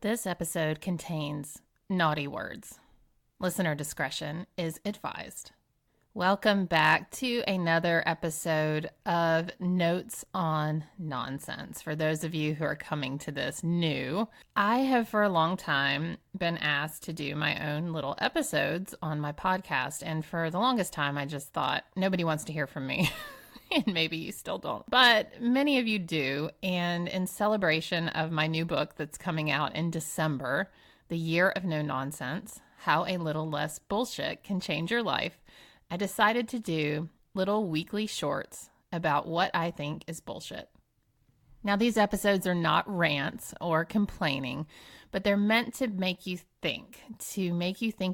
This episode contains naughty words. Listener discretion is advised. Welcome back to another episode of Notes on Nonsense. For those of you who are coming to this new, I have for a long time been asked to do my own little episodes on my podcast. And for the longest time, I just thought nobody wants to hear from me. And maybe you still don't. But many of you do. And in celebration of my new book that's coming out in December, The Year of No Nonsense, How a Little Less Bullshit Can Change Your Life, I decided to do little weekly shorts about what I think is bullshit. Now, these episodes are not rants or complaining, but they're meant to make you think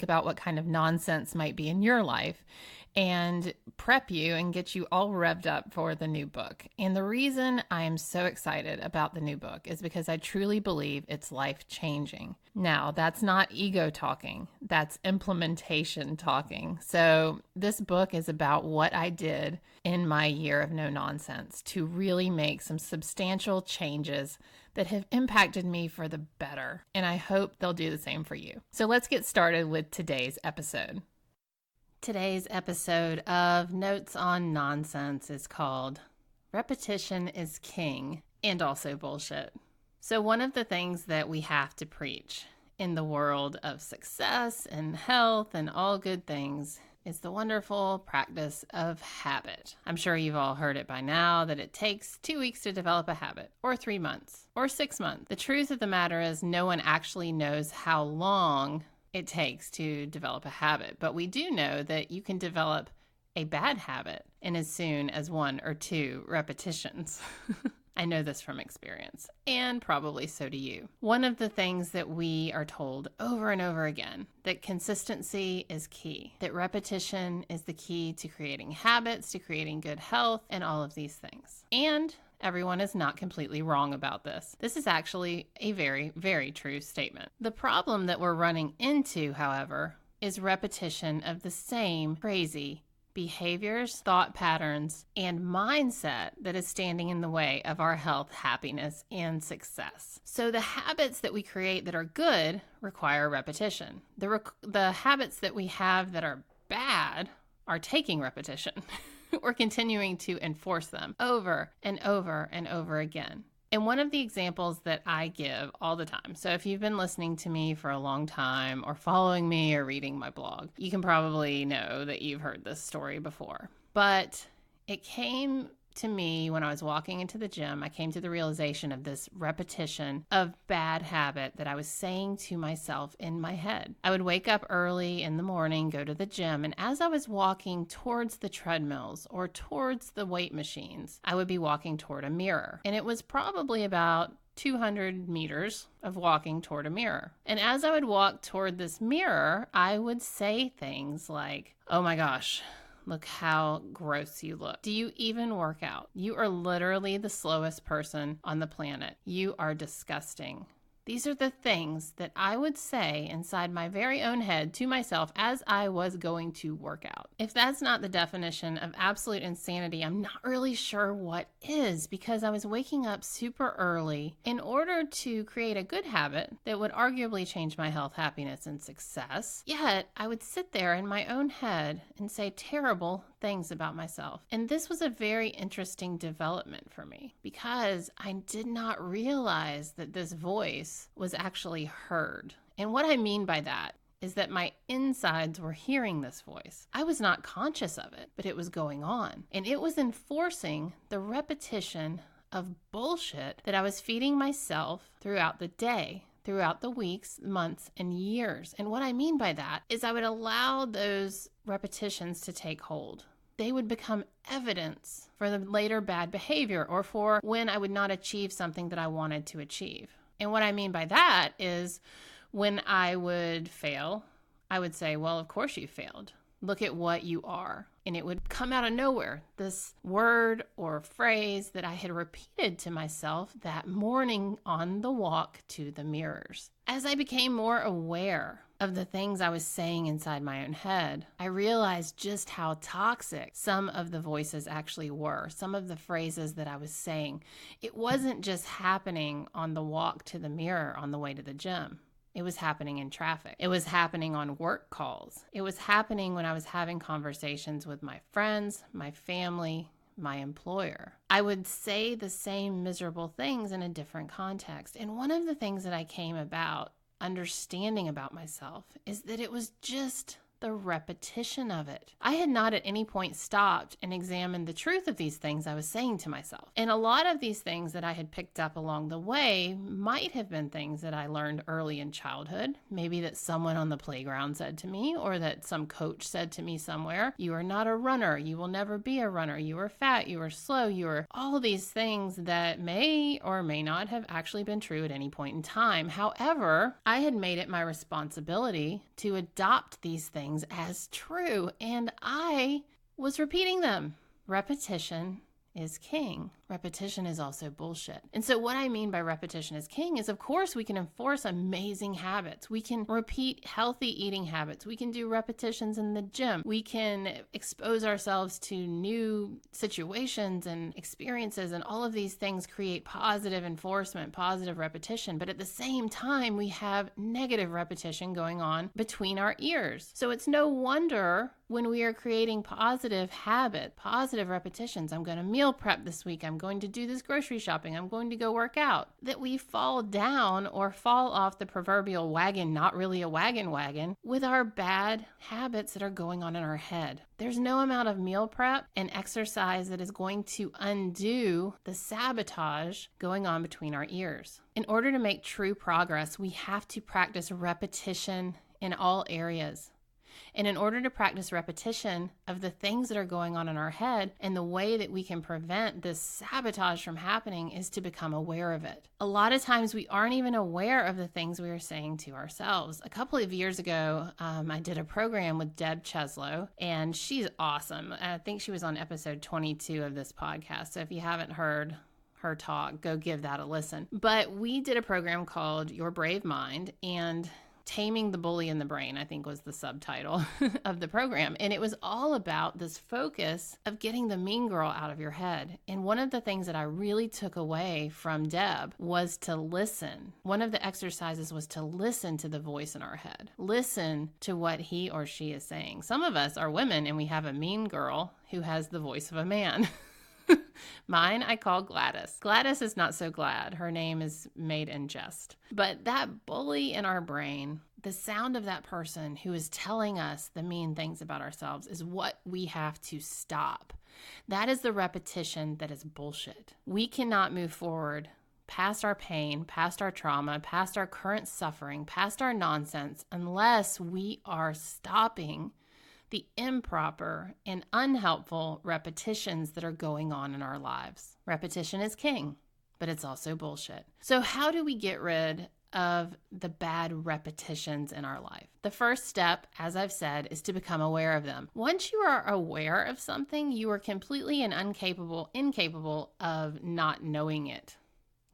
about what kind of nonsense might be in your life and prep you and get you all revved up for the new book. And the reason I am so excited about the new book is because I truly believe it's life-changing. Now, that's not ego talking, that's implementation talking. So this book is about what I did in my year of no nonsense to really make some substantial changes that have impacted me for the better. And I hope they'll do the same for you. So let's get started with today's episode. Today's episode of Notes on Nonsense is called Repetition is King and also Bullshit. So one of the things that we have to preach in the world of success and health and all good things is the wonderful practice of habit. I'm sure you've all heard it by now that it takes 2 weeks to develop a habit, or 3 months, or 6 months. The truth of the matter is no one actually knows how long it takes to develop a habit, but we do know that you can develop a bad habit in as soon as 1 or 2 repetitions. I know this from experience, and probably so do you. One of the things that we are told over and over again, that consistency is key, that repetition is the key to creating habits, to creating good health, and all of these things. And everyone is not completely wrong about this. This is actually a very, very true statement. The problem that we're running into, however, is repetition of the same crazy behaviors, thought patterns, and mindset that is standing in the way of our health, happiness, and success. So the habits that we create that are good require repetition. The habits that we have that are bad are taking repetition. We're continuing to enforce them over and over and over again. And one of the examples that I give all the time, so if you've been listening to me for a long time or following me or reading my blog, you can probably know that you've heard this story before. But it came to me when I was walking into the gym. I came to the realization of this repetition of bad habit that I was saying to myself in my head. I would wake up early in the morning, go to the gym, and as I was walking towards the treadmills or towards the weight machines, I would be walking toward a mirror. And it was probably about 200 meters of walking toward a mirror. And as I would walk toward this mirror, I would say things like, "Oh my gosh, look how gross you look. Do you even work out? You are literally the slowest person on the planet. You are disgusting." These are the things that I would say inside my very own head to myself as I was going to work out. If that's not the definition of absolute insanity, I'm not really sure what is, because I was waking up super early in order to create a good habit that would arguably change my health, happiness, and success. Yet I would sit there in my own head and say terrible things about myself. And this was a very interesting development for me because I did not realize that this voice was actually heard. And what I mean by that is that my insides were hearing this voice. I was not conscious of it, but it was going on. And it was enforcing the repetition of bullshit that I was feeding myself throughout the day, throughout the weeks, months, and years. And what I mean by that is I would allow those repetitions to take hold. They would become evidence for the later bad behavior or for when I would not achieve something that I wanted to achieve. And what I mean by that is when I would fail, I would say, well, of course you failed. Look at what you are. and it would come out of nowhere. This word or phrase that I had repeated to myself that morning on the walk to the mirrors. As I became more aware of the things I was saying inside my own head, I realized just how toxic some of the voices actually were, some of the phrases that I was saying. It wasn't just happening on the walk to the mirror on the way to the gym. It was happening in traffic. It was happening on work calls. It was happening when I was having conversations with my friends, my family, my employer. I would say the same miserable things in a different context. And one of the things that I came about understanding about myself is that it was just the repetition of it. I had not at any point stopped and examined the truth of these things I was saying to myself. And a lot of these things that I had picked up along the way might have been things that I learned early in childhood. Maybe that someone on the playground said to me, or that some coach said to me somewhere, "You are not a runner. You will never be a runner. You are fat. You are slow. You are," all these things that may or may not have actually been true at any point in time. However, I had made it my responsibility to adopt these things as true, and I was repeating them. Repetition is king. Repetition is also bullshit. And so what I mean by repetition is king is, of course, we can enforce amazing habits. We can repeat healthy eating habits. We can do repetitions in the gym. We can expose ourselves to new situations and experiences, and all of these things create positive enforcement, positive repetition. But at the same time, we have negative repetition going on between our ears. So it's no wonder when we are creating positive habit, positive repetitions, I'm going to meal prep this week, I'm going to do this grocery shopping, I'm going to go work out, that we fall down or fall off the proverbial wagon, not really a wagon, with our bad habits that are going on in our head. There's no amount of meal prep and exercise that is going to undo the sabotage going on between our ears. In order to make true progress, we have to practice repetition in all areas. And in order to practice repetition of the things that are going on in our head, and the way that we can prevent this sabotage from happening is to become aware of it. A lot of times we aren't even aware of the things we are saying to ourselves. A couple of years ago, I did a program with Deb Cheslow, and she's awesome. I think she was on episode 22 of this podcast. So if you haven't heard her talk, go give that a listen. But we did a program called Your Brave Mind, and Taming the Bully in the Brain, I think was the subtitle of the program. And it was all about this focus of getting the mean girl out of your head. And one of the things that I really took away from Deb was to listen. One of the exercises was to listen to the voice in our head. Listen to what he or she is saying. Some of us are women and we have a mean girl who has the voice of a man. Mine, I call Gladys. Gladys is not so glad. Her name is made in jest. But that bully in our brain, the sound of that person who is telling us the mean things about ourselves, is what we have to stop. That is the repetition that is bullshit. We cannot move forward past our pain, past our trauma, past our current suffering, past our nonsense, unless we are stopping the improper and unhelpful repetitions that are going on in our lives. Repetition is king, but it's also bullshit. So how do we get rid of the bad repetitions in our life? The first step, as I've said, is to become aware of them. Once you are aware of something, you are completely and incapable of not knowing it.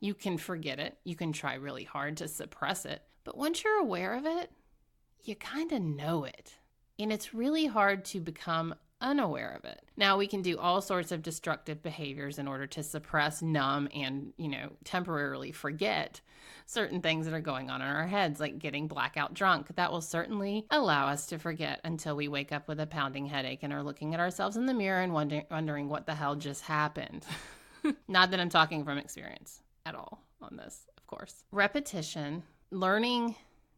You can forget it. You can try really hard to suppress it. But once you're aware of it, you kind of know it. And it's really hard to become unaware of it. Now, we can do all sorts of destructive behaviors in order to suppress, numb, and, temporarily forget certain things that are going on in our heads, like getting blackout drunk. That will certainly allow us to forget until we wake up with a pounding headache and are looking at ourselves in the mirror and wondering what the hell just happened. Not that I'm talking from experience at all on this, of course. Repetition, learning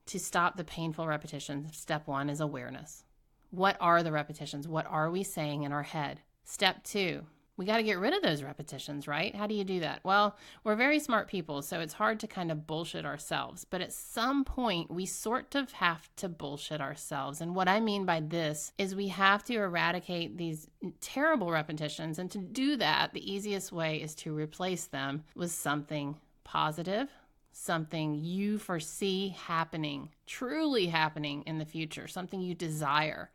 to stop the painful repetitions. Step 1 is awareness. What are the repetitions? What are we saying in our head? Step 2, we got to get rid of those repetitions, right? How do you do that? Well, we're very smart people, so it's hard to kind of bullshit ourselves. But at some point, we sort of have to bullshit ourselves. And what I mean by this is we have to eradicate these terrible repetitions. And to do that, the easiest way is to replace them with something positive, something you foresee happening, truly happening in the future, something you desire.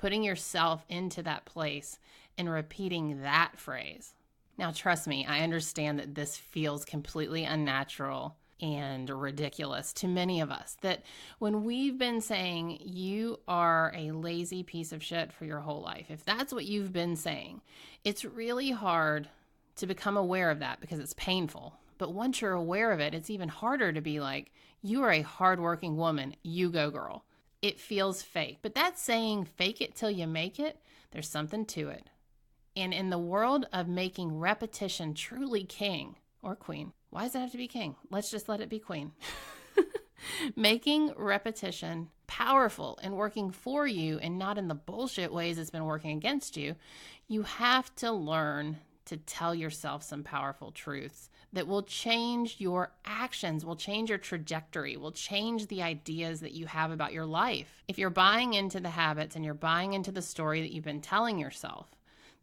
putting yourself into that place and repeating that phrase. Now, trust me, I understand that this feels completely unnatural and ridiculous to many of us, that when we've been saying you are a lazy piece of shit for your whole life, if that's what you've been saying, it's really hard to become aware of that because it's painful. But once you're aware of it, it's even harder to be like, you are a hardworking woman, you go girl. It feels fake. But that saying, fake it till you make it, there's something to it. And in the world of making repetition truly king or queen, why does it have to be king? Let's just let it be queen. Making repetition powerful and working for you and not in the bullshit ways it's been working against you, you have to learn to tell yourself some powerful truths that will change your actions, will change your trajectory, will change the ideas that you have about your life. If you're buying into the habits and you're buying into the story that you've been telling yourself,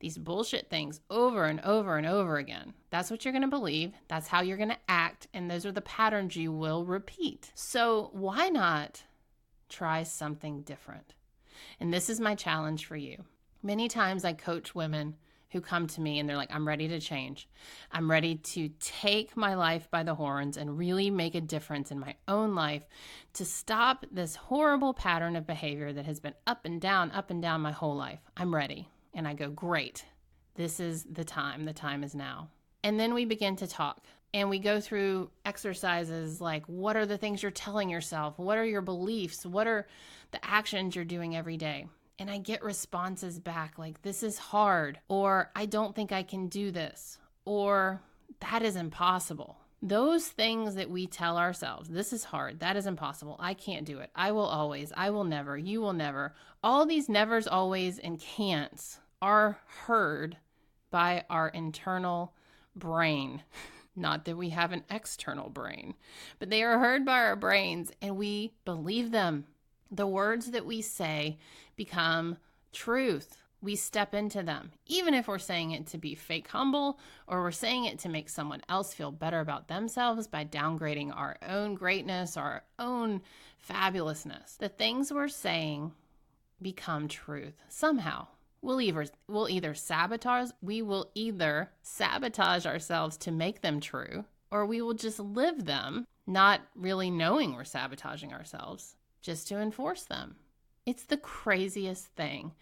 these bullshit things over and over and over again, that's what you're going to believe. That's how you're going to act. And those are the patterns you will repeat. So why not try something different? And this is my challenge for you. Many times I coach women who come to me and they're like, I'm ready to change. I'm ready to take my life by the horns and really make a difference in my own life to stop this horrible pattern of behavior that has been up and down my whole life. I'm ready. And I go, great, this is the time. The time is now. And then we begin to talk and we go through exercises like, what are the things you're telling yourself? What are your beliefs? What are the actions you're doing every day? And I get responses back like, this is hard, or I don't think I can do this, or that is impossible. Those things that we tell ourselves, this is hard, that is impossible, I can't do it, I will always, I will never, you will never. All these nevers, always, and can'ts are heard by our internal brain. Not that we have an external brain, but they are heard by our brains and we believe them. The words that we say become truth. We step into them, even if we're saying it to be fake humble or we're saying it to make someone else feel better about themselves by downgrading our own greatness, our own fabulousness. The things we're saying become truth somehow. We will either sabotage ourselves to make them true, or we will just live them, not really knowing we're sabotaging ourselves, just to enforce them. It's the craziest thing.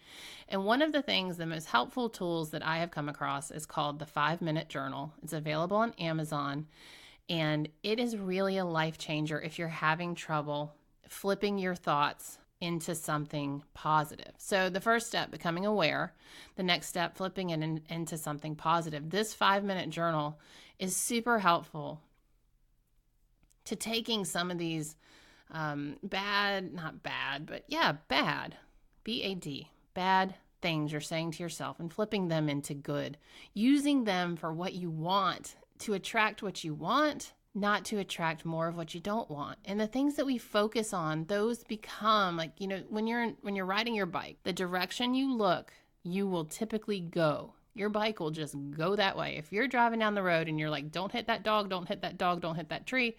And one of the things, the most helpful tools that I have come across is called the 5-Minute Journal. It's available on Amazon, and it is really a life changer if you're having trouble flipping your thoughts into something positive. So the first step, becoming aware. The next step, flipping it into something positive. This 5-minute journal is super helpful to taking some of these bad, B-A-D, bad things you're saying to yourself and flipping them into good, using them for what you want, to attract what you want, not to attract more of what you don't want. And the things that we focus on, those become like, when you're riding your bike, the direction you look, you will typically go. Your bike will just go that way. If you're driving down the road and you're like, don't hit that dog, don't hit that dog, don't hit that tree,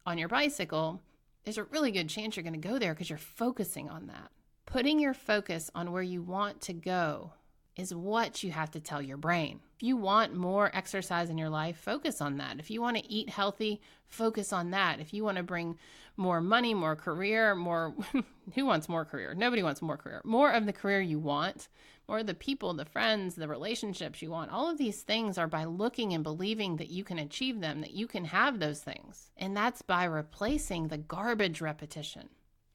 on your bicycle, there's a really good chance you're going to go there because you're focusing on that. Putting your focus on where you want to go is what you have to tell your brain. If you want more exercise in your life, focus on that. If you want to eat healthy, focus on that. If you want to bring more money, more career, who wants more career? Nobody wants more career. More of the career you want, more of the people, the friends, the relationships you want. All of these things are by looking and believing that you can achieve them, that you can have those things. And that's by replacing the garbage repetition.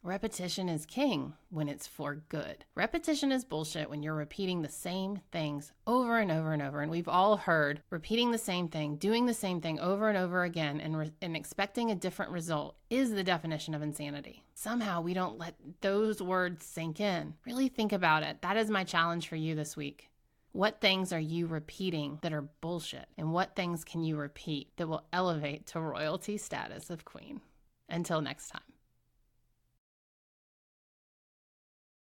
Repetition is king when it's for good. Repetition is bullshit when you're repeating the same things over and over and over. And we've all heard repeating the same thing, doing the same thing over and over again and expecting a different result is the definition of insanity. Somehow we don't let those words sink in. Really think about it. That is my challenge for you this week. What things are you repeating that are bullshit? And what things can you repeat that will elevate to royalty status of queen? Until next time.